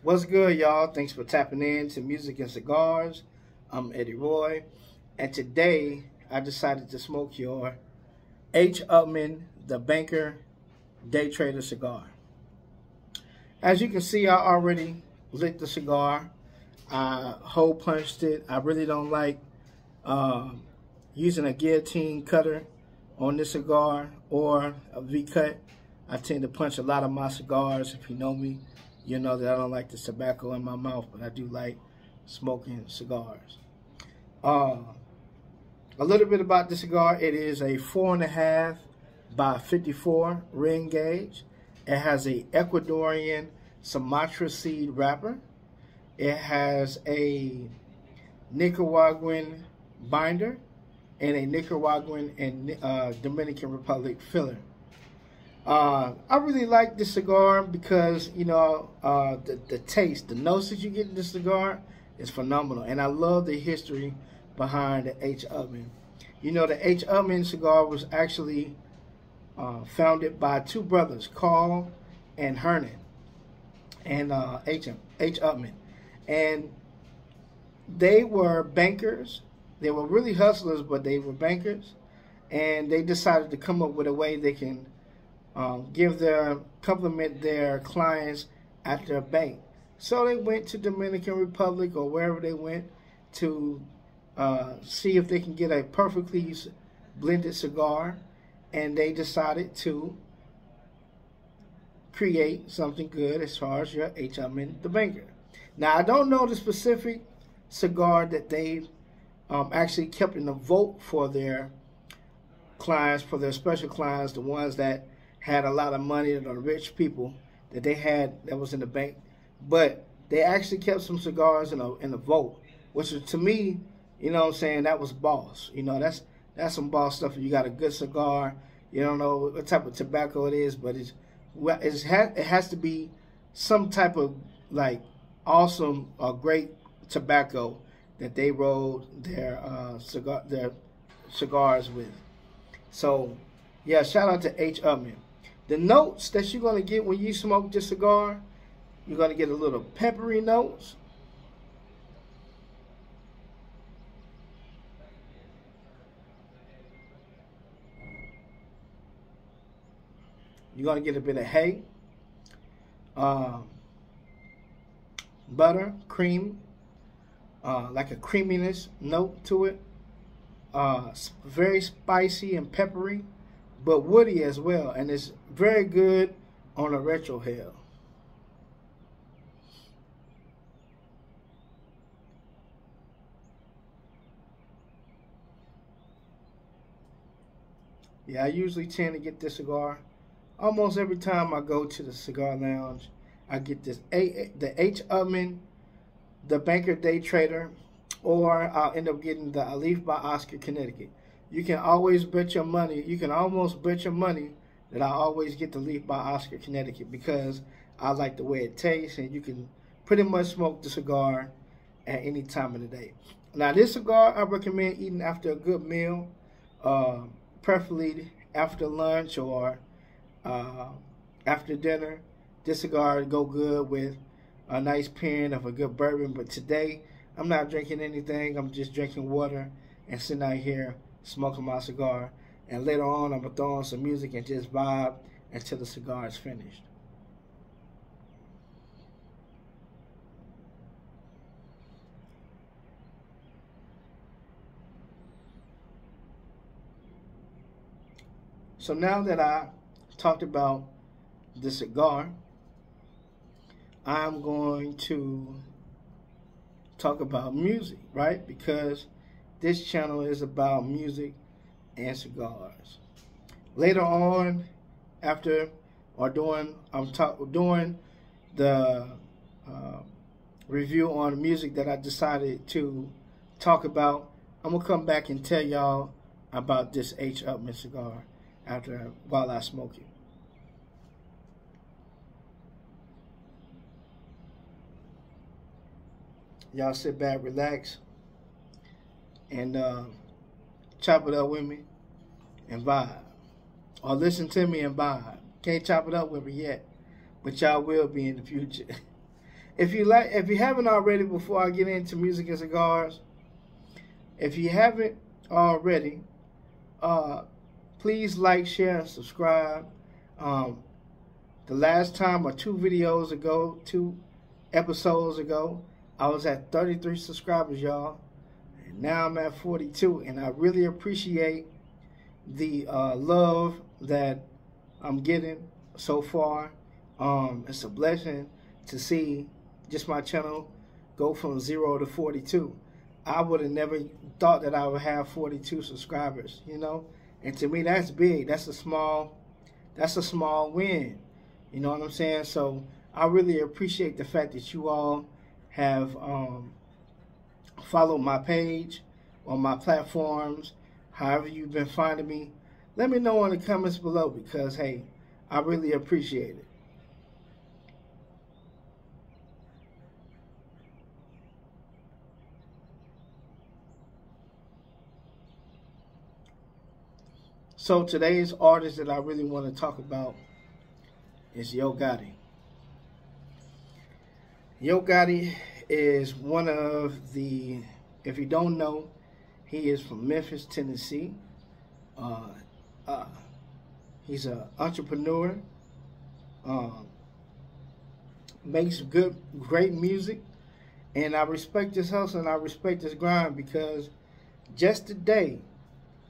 What's good, y'all? Thanks for tapping in to Music and Cigars. I'm Eddie Roy, and today I decided to smoke your H. Upmann the Banker Daytrader cigar. As you can see, I already lit the cigar. I hole punched it. I really don't like using a guillotine cutter on this cigar or a V-cut. I tend to punch a lot of my cigars. If you know me, you know that I don't like the tobacco in my mouth, but I do like smoking cigars. A little bit about the cigar. It is a 4.5 by 54 ring gauge. It has a Ecuadorian Sumatra seed wrapper. It has a Nicaraguan binder and a Nicaraguan and Dominican Republic filler. I really like this cigar because, you know, the taste, the notes that you get in this cigar is phenomenal. And I love the history behind the H. Upmann. You know, the H. Upmann cigar was actually founded by two brothers, Carl and Hernan, and H. Upmann. And they were bankers. They were really hustlers, but they were bankers. And they decided to come up with a way they can compliment their clients at their bank. So they went to Dominican Republic or wherever they went to see if they can get a perfectly blended cigar, and they decided to create something good as far as your H. Upmann the Banker. Now, I don't know the specific cigar that they actually kept in the vault for their clients, for their special clients, the ones that had a lot of money, the rich people that they had that was in the bank. But they actually kept some cigars in the vault, which is, to me, you know what I'm saying, that was boss. You know, that's some boss stuff. You got a good cigar. You don't know what type of tobacco it is, but it has to be some type of like awesome or great tobacco that they rolled their cigars with. So yeah, shout out to H. Upmann. The notes that you're going to get when you smoke this cigar, you're going to get a little peppery notes. You're going to get a bit of hay, butter, cream, like a creaminess note to it. Very spicy and peppery, but woody as well, and it's very good on a retrohale. Yeah, I usually tend to get this cigar almost every time I go to the cigar lounge. I get this the H. Upmann the Banker Daytrader, or I'll end up getting the Leaf by Oscar, Connecticut. You can always bet your money, you can almost bet your money that I always get the Leaf by Oscar, Connecticut, because I like the way it tastes, and you can pretty much smoke the cigar at any time of the day. Now, this cigar I recommend eating after a good meal, preferably after lunch or after dinner. This cigar would go good with a nice pen of a good bourbon, but today I'm not drinking anything. I'm just drinking water and sitting out here smoking my cigar. And later on, I'm going to throw on some music and just vibe until the cigar is finished. So now that I talked about the cigar, I'm going to talk about music, right? Because this channel is about music and cigars. Later on, after or during the review on music that I decided to talk about, I'm gonna come back and tell y'all about this H. Upmann cigar while I smoke it. Y'all sit back, relax, and chop it up with me and vibe. Or listen to me and vibe. Can't chop it up with me yet, but y'all will be in the future. If you haven't already, before I get into music and cigars, if you haven't already, please like, share, and subscribe. The last time, or two episodes ago, I was at 33 subscribers, y'all. And now I'm at 42. And I really appreciate the love that I'm getting so far. It's a blessing to see just my channel go from 0 to 42. I would have never thought that I would have 42 subscribers, you know? And to me, that's big. That's a small win. You know what I'm saying? So I really appreciate the fact that you all have followed my page on my platforms, however you've been finding me. Let me know in the comments below, because, hey, I really appreciate it. So today's artist that I really want to talk about is Yo Gotti. Yo Gotti is one of the, if you don't know, he is from Memphis, Tennessee. He's an entrepreneur, makes great music, and I respect his hustle and I respect his grind, because just today,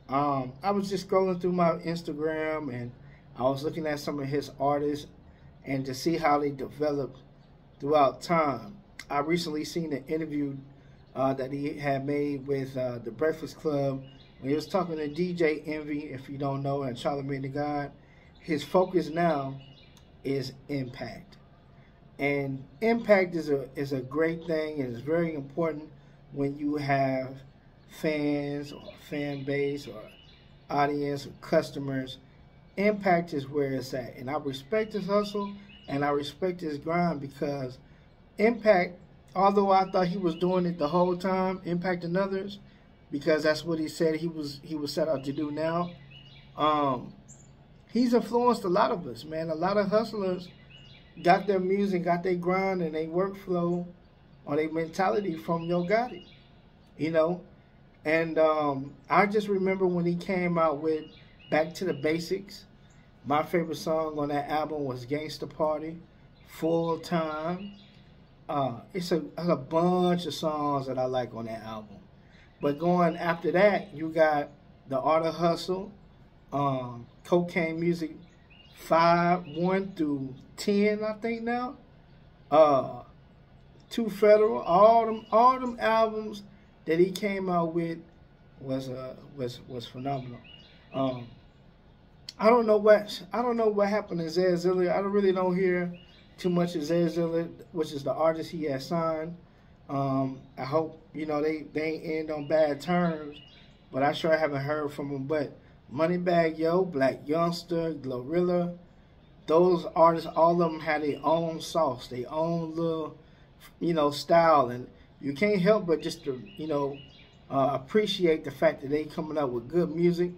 I was just scrolling through my Instagram and I was looking at some of his artists and to see how they developed throughout time. I recently seen an interview that he had made with the Breakfast Club when he was talking to DJ Envy, if you don't know, and Charlamagne the God. His focus now is impact, and impact is a great thing, and it's very important when you have fans or fan base or audience or customers. Impact is where it's at, and I respect his hustle and I respect his grind, because impact, although I thought he was doing it the whole time, impacting others, because that's what he said he was set out to do now. He's influenced a lot of us, man. A lot of hustlers got their music, got their grind and their workflow or their mentality from Yo Gotti, you know. And I just remember when he came out with Back to the Basics. My favorite song on that album was Gangsta Party, Full Time. It's a bunch of songs that I like on that album. But going after that, you got The Art of Hustle, Cocaine Music 1 through 10, I think now. Two Federal, all them albums that he came out with was phenomenal. I don't know what happened to Zed Zilla. I really don't hear too much of Zed Zilla, which is the artist he has signed. I hope, you know, they ain't end on bad terms, but I sure haven't heard from him. But Moneybagg Yo, Black Youngster, Glorilla, those artists, all of them had their own sauce, their own little, you know, style, and you can't help but just to, you know, appreciate the fact that they coming up with good music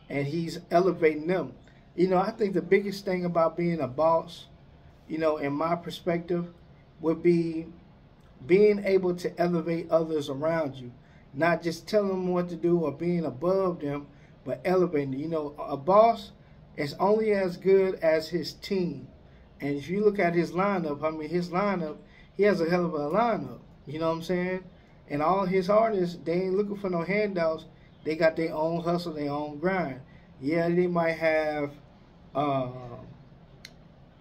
and he's elevating them. You know, I think the biggest thing about being a boss, you know, in my perspective, would be being able to elevate others around you. Not just telling them what to do or being above them, but elevating. You know, a boss is only as good as his team. And if you look at his lineup, I mean, he has a hell of a lineup. You know what I'm saying? And all his artists, they ain't looking for no handouts. They got their own hustle, their own grind. Yeah, they might have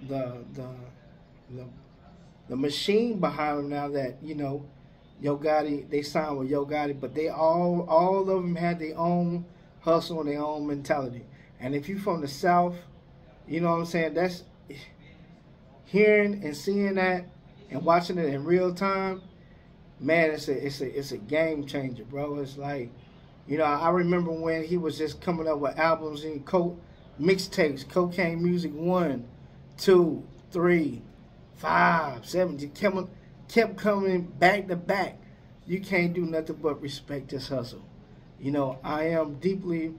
the machine behind them now that, you know, Yo Gotti, they signed with Yo Gotti, but they all of them had their own hustle and their own mentality. And if you from the South, you know what I'm saying, that's hearing and seeing that and watching it in real time, man, it's a game changer, bro. It's like, you know, I remember when he was just coming up with albums and mixtapes, Cocaine Music 1, 2, 3, 5, 7, just kept coming back to back. You can't do nothing but respect his hustle. You know, I am deeply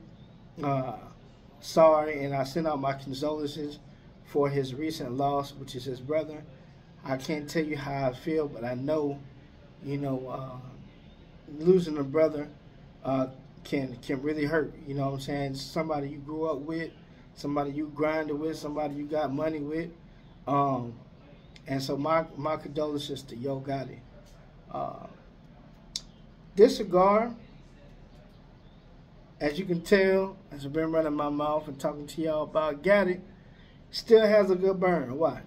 sorry, and I send out my condolences for his recent loss, which is his brother. I can't tell you how I feel, but I know, losing a brother can really hurt. You know what I'm saying? Somebody you grew up with, somebody you grinded with, somebody you got money with. And so my condolences to Yo Gotti. This cigar, as you can tell, as I've been running my mouth and talking to y'all about Gotti, still has a good burn. Why?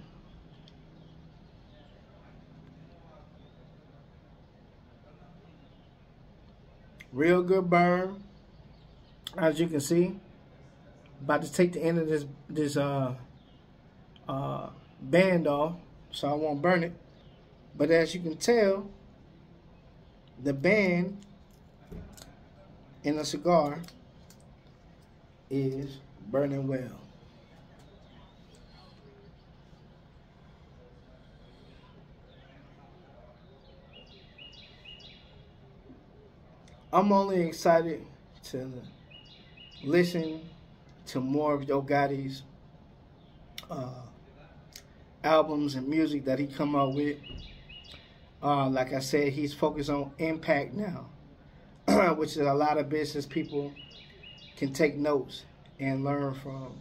Real good burn. As you can see, about to take the end of this band off, so I won't burn it. But as you can tell, the band in the cigar is burning well. I'm only excited to listen to more of Yo Gotti's albums and music that he come out with. Like I said, he's focused on impact now, which is a lot of business people can take notes and learn from,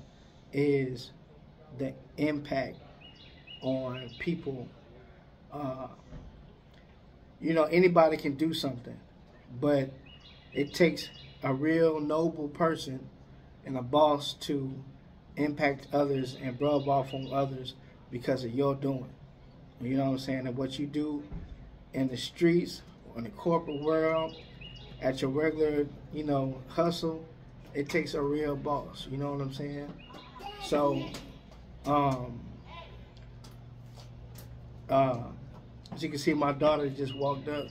is the impact on people. Anybody can do something, but it takes a real noble person and a boss to impact others and rub off on others because of your doing. You know what I'm saying? And what you do in the streets, in the corporate world, at your regular, hustle, it takes a real boss. You know what I'm saying? So, as you can see, my daughter just walked up.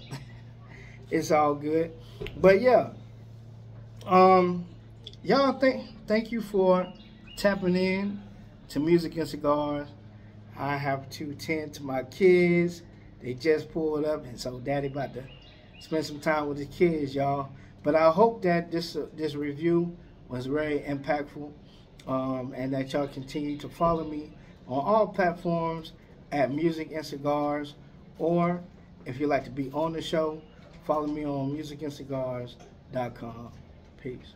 It's all good. But yeah, y'all, thank you for tapping in to Music and Cigars. I have to tend to my kids. They just pulled up, and so Daddy about to spend some time with the kids, y'all. But I hope that this review was very impactful, and that y'all continue to follow me on all platforms at Music and Cigars, or if you'd like to be on the show, follow me on musicandcigars.com. Peace.